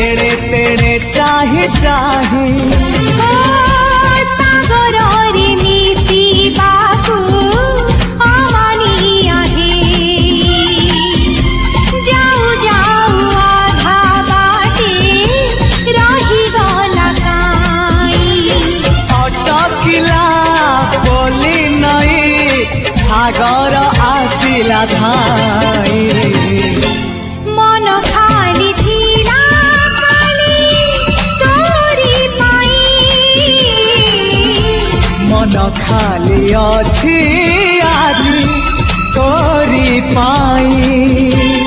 एड़े तेड़े चाहे चाहे सागररे मिसिबाकु अमानिया हे जाऊ जाऊ आधा बाटे रही गला काई अटकिला बोली नई सागर आसिला धाई मन खाली थिला खाली तोरी पाई मन खाली अछि आज तोरी पाई।